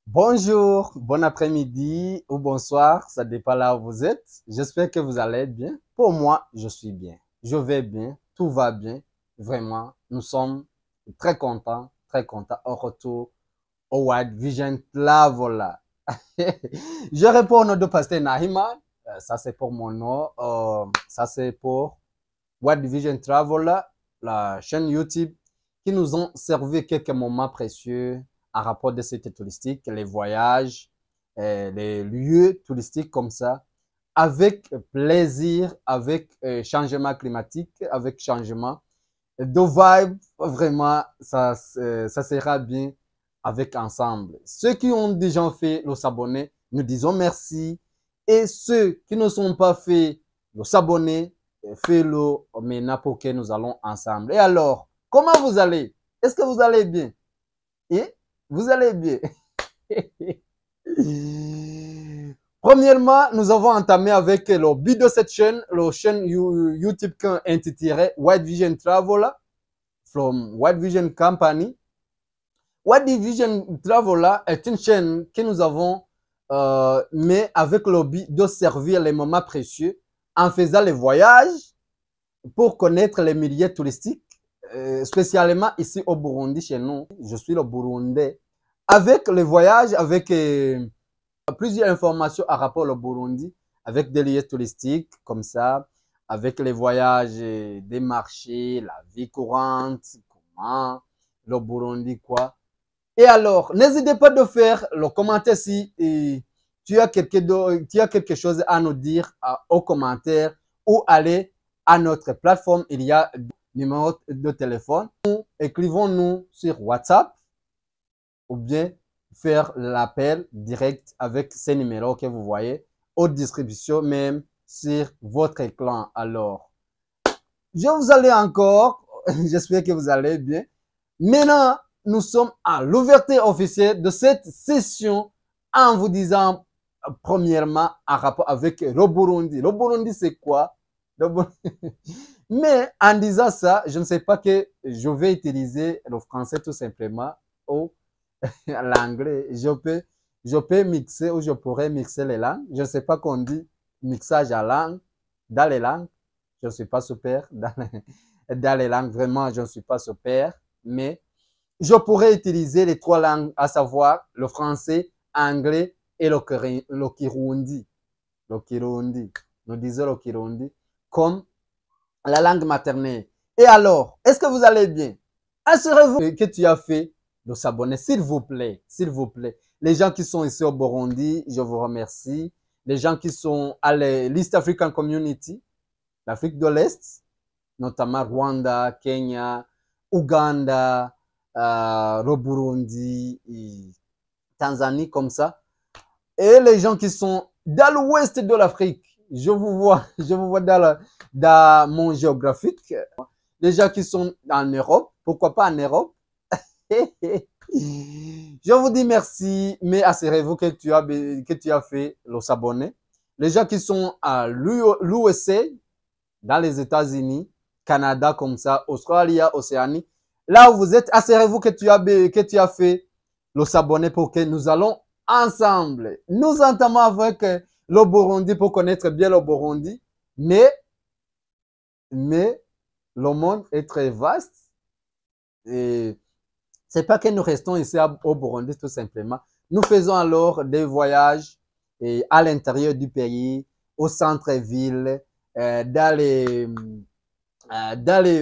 Bonjour, bon après-midi ou bonsoir, ça dépend là où vous êtes. J'espère que vous allez bien. Pour moi, je suis bien. Je vais bien, tout va bien. Vraiment, nous sommes très contents au retour au White Vision Traveler. Je réponds au nom de Pasteur Nahima. Ça, c'est pour mon nom. Ça, c'est pour White Vision Traveler, la chaîne YouTube qui nous ont servi quelques moments précieux en rapport de sites touristiques, les voyages, les lieux touristiques comme ça, avec plaisir, avec changement climatique, avec changement de vibe. Vraiment, ça sera bien avec ensemble. Ceux qui ont déjà fait le s'abonner, nous disons merci. Et ceux qui ne sont pas fait le s'abonner, fais-le maintenant pour que nous allons ensemble. Et alors, comment vous allez? Est-ce que vous allez bien? Et vous allez bien? Premièrement, nous avons entamé avec le but de cette chaîne, la chaîne YouTube intitulée White Vision Traveler from White Vision Company. White Vision Traveler est une chaîne que nous avons mis avec le but de servir les moments précieux en faisant les voyages pour connaître les milieux touristiques, spécialement ici au Burundi, chez nous. Je suis le Burundais. Avec les voyages, avec plusieurs informations à rapport au Burundi, avec des lieux touristiques comme ça, avec les voyages des marchés, la vie courante, comment le Burundi, quoi. Et alors, n'hésitez pas de faire le commentaire si tu as quelque chose à nous dire aux commentaires ou aller à notre plateforme. Il y a des numéros de téléphone. Écrivons-nous sur WhatsApp ou bien faire l'appel direct avec ces numéros que vous voyez aux distributions même sur votre écran. Alors, je vous allez encore, j'espère que vous allez bien. Maintenant, nous sommes à l'ouverture officielle de cette session en vous disant premièrement en rapport avec le Burundi. Le Burundi, c'est quoi? Mais en disant ça, je ne sais pas que je vais utiliser le français tout simplement ou l'anglais. Je peux mixer ou je pourrais mixer les langues. Je ne sais pas qu'on dit mixage à langue, dans les langues. Je ne suis pas super dans les langues. Vraiment, je ne suis pas super. Mais je pourrais utiliser les trois langues, à savoir le français, anglais et le kirundi. Le kirundi. Nous disons le kirundi comme la langue maternelle. Et alors, est-ce que vous allez bien? Assurez-vous que tu as fait de s'abonner, s'il vous plaît, s'il vous plaît. Les gens qui sont ici au Burundi, je vous remercie. Les gens qui sont à l'East African Community, l'Afrique de l'Est, notamment Rwanda, Kenya, Ouganda, le Burundi, Tanzanie, comme ça. Et les gens qui sont dans l'ouest de l'Afrique, je vous vois dans mon géographique. Les gens qui sont en Europe, pourquoi pas en Europe? Je vous dis merci, mais assurez-vous que tu as fait le s'abonner. Les gens qui sont à l'USA, dans les États-Unis, Canada comme ça, Australie, Océanie, là où vous êtes, assurez-vous que tu as fait le s'abonner pour que nous allons ensemble. Nous entamons avec le Burundi pour connaître bien le Burundi, mais, mais le monde est très vaste et c'est pas que nous restons ici au Burundi tout simplement. Nous faisons alors des voyages à l'intérieur du pays, au centre-ville, dans les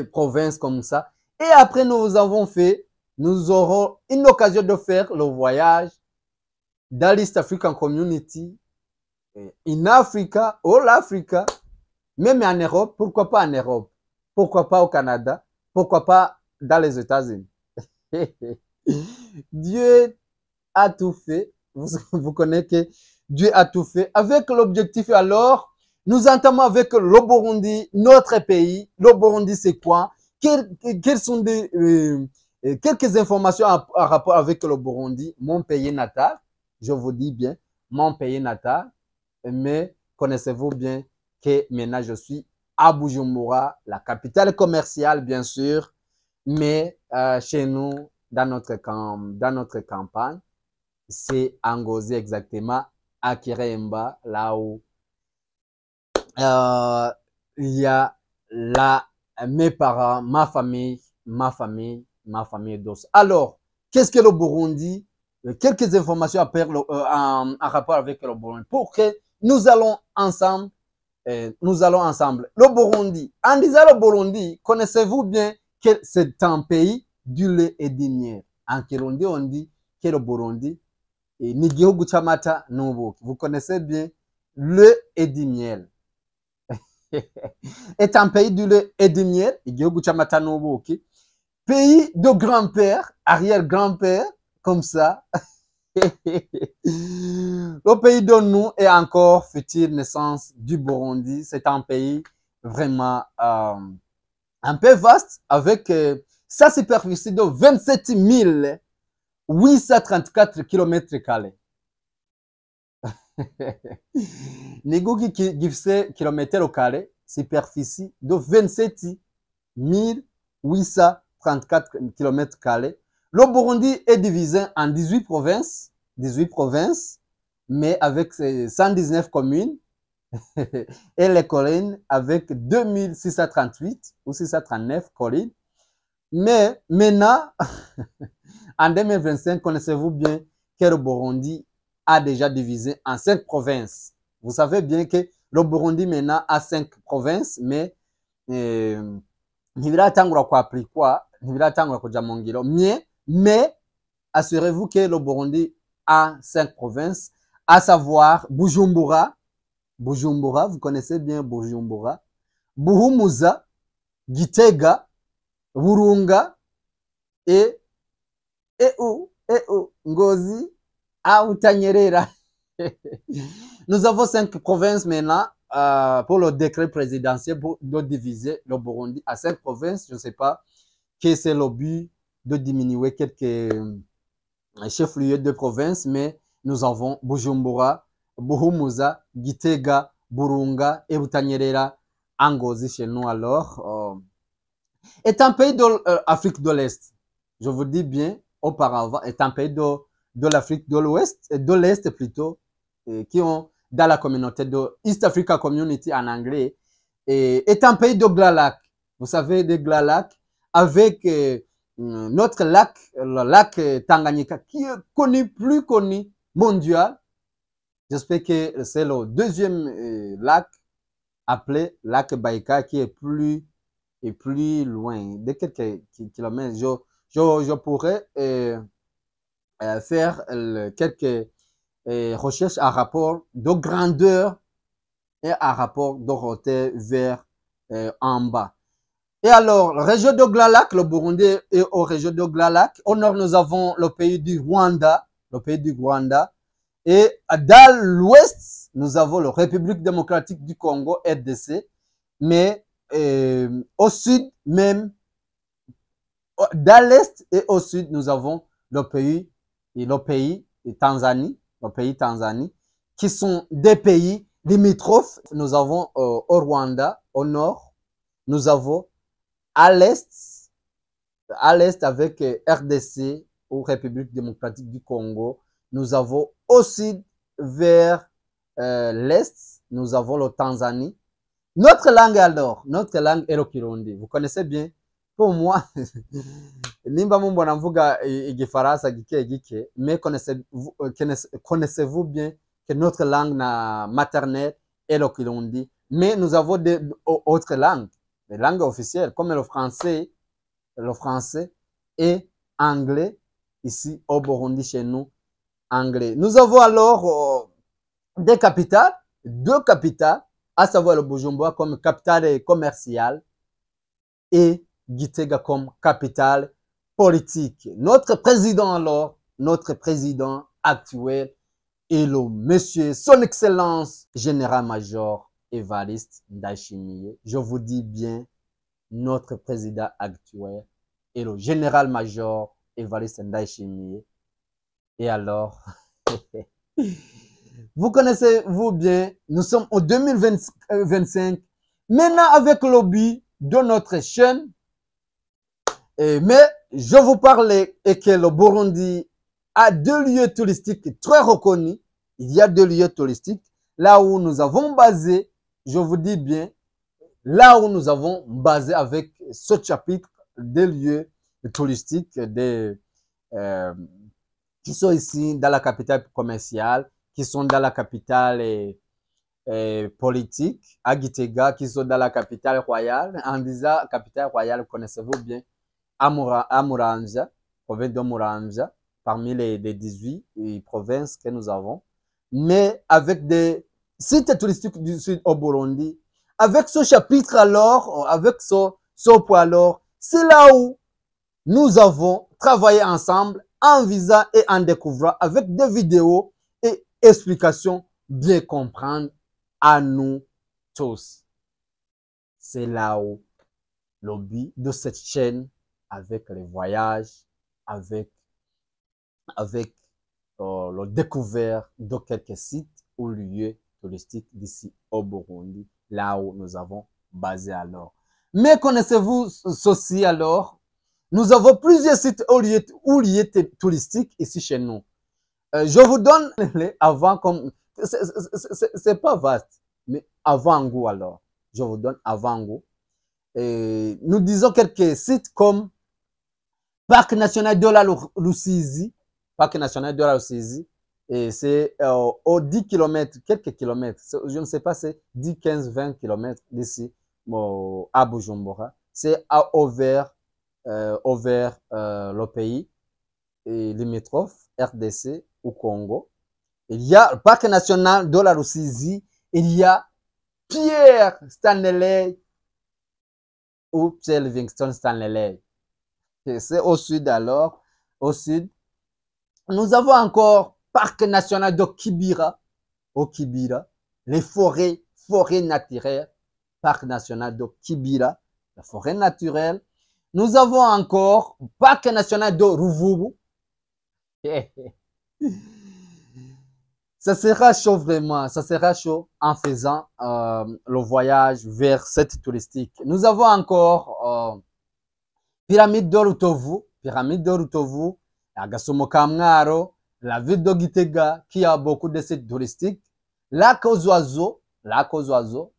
provinces comme ça. Et après, nous aurons une occasion de faire le voyage dans l'East African Community, in Africa, all Africa, même en Europe. Pourquoi pas en Europe? Pourquoi pas au Canada? Pourquoi pas dans les États-Unis? Dieu a tout fait. Vous connaissez que Dieu a tout fait. Avec l'objectif alors, nous entamons avec le Burundi, notre pays. Le Burundi, c'est quoi? Quelles sont quelques informations à rapport avec le Burundi, mon pays natal? Je vous dis bien, mon pays natal. Mais connaissez-vous bien que maintenant je suis à Bujumbura, la capitale commerciale, bien sûr, mais chez nous, dans notre campagne, c'est à Ngozi exactement, à Kiremba, là où il y a mes parents, ma famille d'os. Alors, qu'est-ce que le Burundi? Quelques informations en rapport avec le Burundi. Pour que nous allons ensemble. Le Burundi. En disant le Burundi, connaissez-vous bien que c'est un pays du lait et du miel? En Kirundi, on dit que le Burundi ni gihugu c'amata n'ubuki. Vous connaissez bien le et du miel. Est un pays du lait et du miel, igihugu c'amata n'ubuki. Pays de grand-père, arrière-grand-père, comme ça. Le pays de nous est encore future naissance du Burundi. C'est un pays vraiment un peu vaste avec sa superficie de 27 834 km². Nigugi gifse kilomètres carrés, superficie de 27 834 km². Le Burundi est divisé en 18 provinces, mais avec 119 communes, et les collines avec 2638 ou 639 collines. Mais maintenant, en 2025, connaissez-vous bien que le Burundi a déjà divisé en 5 provinces. Vous savez bien que le Burundi maintenant a 5 provinces, mais ntibiratangura kwaplikwa, ntibiratangura kuja mu ngiro, mais assurez-vous que le Burundi a 5 provinces, à savoir Bujumbura, vous connaissez bien Bujumbura, Buhumuza, Gitega, Burunga et Ngozi, Butanyerera. Nous avons 5 provinces maintenant pour le décret présidentiel de diviser le Burundi à 5 provinces. Je ne sais pas que c'est le but de diminuer quelques chefs-lieux de province, mais nous avons Bujumbura, Buhumuza, Gitega, Burunga et Butanyerera, Ngozi chez nous alors. Est un pays de l'Afrique de l'Est. Je vous dis bien, auparavant, est un pays de l'Afrique de l'Ouest, de l'Est plutôt, qui ont dans la communauté de East Africa Community en anglais, est un pays de Glalak. Vous savez, de Glalak, avec notre lac, le lac Tanganyika, qui est connu, plus connu mondial. J'espère que c'est le deuxième lac appelé lac Baïka, qui est plus loin, de quelques kilomètres. Je pourrais faire quelques recherches à rapport de grandeur et à rapport de hauteur vers en bas. Et alors, la région de Glalak, le Burundi est au région de Glalak. Au nord, nous avons le pays du Rwanda, Et dans l'ouest, nous avons la République démocratique du Congo, RDC. Mais au sud même, dans l'est et au sud, nous avons le pays Tanzanie, qui sont des pays limitrophes. Nous avons au Rwanda, au nord, nous avons à l'est avec RDC ou République démocratique du Congo. Nous avons au sud vers l'est, nous avons le Tanzanie. Notre langue alors, notre langue est le Kirundi. Vous connaissez bien. Pour moi, nimba mumbona mvuga igifaransa gike, mais connaissez-vous bien que notre langue maternelle est le Kirundi. Mais nous avons d'autres langues, des langues officielles comme le français et anglais ici au Burundi chez nous, anglais. Nous avons alors deux capitales, à savoir le Bujumbura comme capitale commerciale et Gitega comme capitale politique. Notre président actuel est le monsieur, son excellence, général-major Evariste Ndayishimiye. Je vous dis bien, notre président actuel est le général-major Evariste Ndayishimiye. Et alors, vous connaissez-vous bien, nous sommes en 2025, maintenant avec le but de notre chaîne, mais je vous parlais et que le Burundi à 2 lieux touristiques très reconnus. Il y a 2 lieux touristiques là où nous avons basé, je vous dis bien, là où nous avons basé avec ce chapitre des lieux touristiques qui sont ici dans la capitale commerciale, qui sont dans la capitale politique, à Gitega, qui sont dans la capitale royale. En disant capitale royale, connaissez-vous bien Amuranja, province de Muranja, parmi les 18 provinces que nous avons, mais avec des sites touristiques du sud au Burundi. Avec ce chapitre alors, avec ce point alors, c'est là où nous avons travaillé ensemble en visant et en découvrant avec des vidéos et explications bien comprendre à nous tous. C'est là où le but de cette chaîne, avec les voyages, avec le découvert de quelques sites ou lieux touristiques d'ici au Burundi, là où nous avons basé alors. Mais connaissez-vous ceci alors? Nous avons plusieurs sites ou lieux touristiques ici chez nous. Je vous donne les avant comme c'est pas vaste, mais avant-goût alors. Je vous donne avant-goût. Nous disons quelques sites comme Parc national de la Rusizi, Parc national de la Rusizi, et c'est aux 10 km, quelques kilomètres, je ne sais pas, c'est 10, 15, 20 km d'ici à Bujumbura. C'est vers le pays et limitrophe RDC ou Congo. Il y a le Parc national de la Rusizi, il y a Pierre Stanley ou Pierre Livingston Stanley. C'est au sud alors, au sud. Nous avons encore Parc national de Kibira, au Kibira, les forêts naturelles, Parc national de Kibira, la forêt naturelle. Nous avons encore Parc national de Ruvubu. Ça sera chaud vraiment, ça sera chaud en faisant le voyage vers cette touristique. Nous avons encore Pyramide de Rutovu, la Gasomo Kamngaro, la ville de Gitega qui a beaucoup de sites touristiques, Lac aux oiseaux,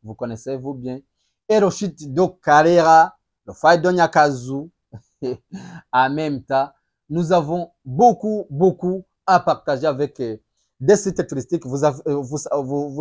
vous connaissez-vous bien, et le site de Karera, le Faille de Nyakazu. En même temps, nous avons beaucoup à partager avec des sites touristiques. Vous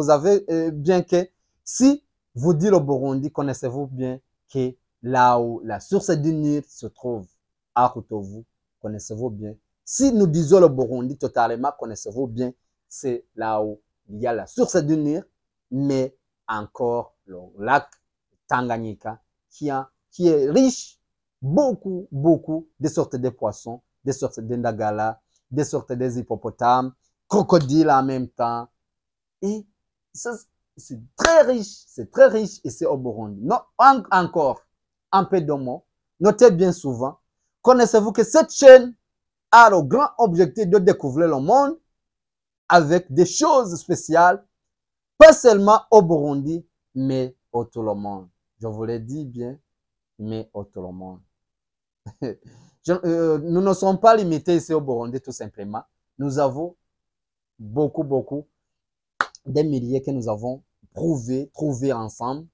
avez bien que si vous dites le Burundi, connaissez-vous bien que là où la source du Nil se trouve à Rutovu, connaissez-vous bien. Si nous disons le Burundi totalement, connaissez-vous bien, c'est là où il y a la source du Nil, mais encore le lac Tanganyika qui est riche, beaucoup de sortes de poissons, des sortes d'indagala, des sortes des hippopotames, crocodiles en même temps. Et c'est très riche ici au Burundi. Non, encore un peu de mots. Notez bien souvent, connaissez-vous que cette chaîne a le grand objectif de découvrir le monde avec des choses spéciales, pas seulement au Burundi, mais au tout le monde. Je vous l'ai dit bien, mais au tout le monde. Nous ne sommes pas limités ici au Burundi tout simplement. Nous avons beaucoup des milliers que nous avons trouvé ensemble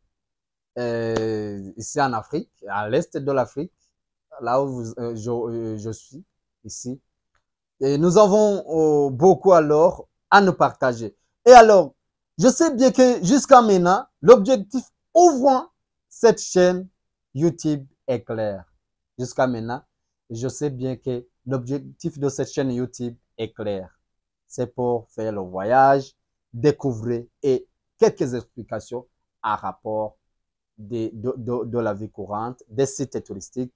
ici en Afrique, à l'est de l'Afrique, là où je suis ici. Et nous avons beaucoup alors à nous partager. Et alors, je sais bien que jusqu'à maintenant, l'objectif ouvrant cette chaîne YouTube est clair. Jusqu'à maintenant, je sais bien que l'objectif de cette chaîne YouTube est clair. C'est pour faire le voyage, découvrir et quelques explications à rapport de la vie courante, des sites touristiques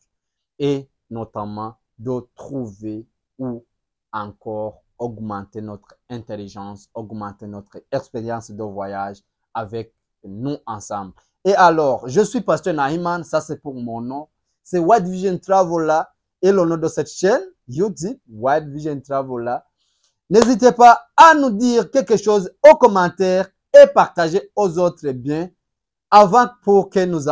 et notamment de trouver ou encore augmenter notre intelligence, augmenter notre expérience de voyage avec nous ensemble. Et alors, je suis Pasteur Nahiman, ça c'est pour mon nom. C'est White Vision Traveler et le nom de cette chaîne, YouTube, White Vision Traveler. N'hésitez pas à nous dire quelque chose aux commentaires et partager aux autres bien avant pour que nous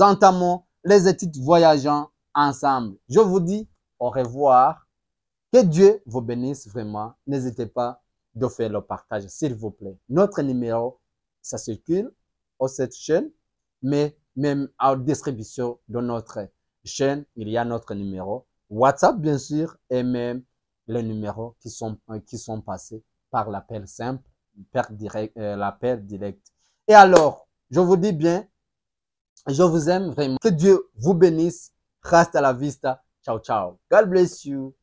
entamons les études voyageant ensemble. Je vous dis au revoir Que Dieu vous bénisse vraiment. N'hésitez pas de faire le partage, s'il vous plaît. Notre numéro, ça circule sur cette chaîne, mais même en distribution de notre chaîne, il y a notre numéro WhatsApp, bien sûr, et même les numéros qui sont passés par l'appel simple, l'appel direct. Et alors, je vous dis bien, je vous aime vraiment. Que Dieu vous bénisse. Hasta la vista. Ciao, ciao. God bless you.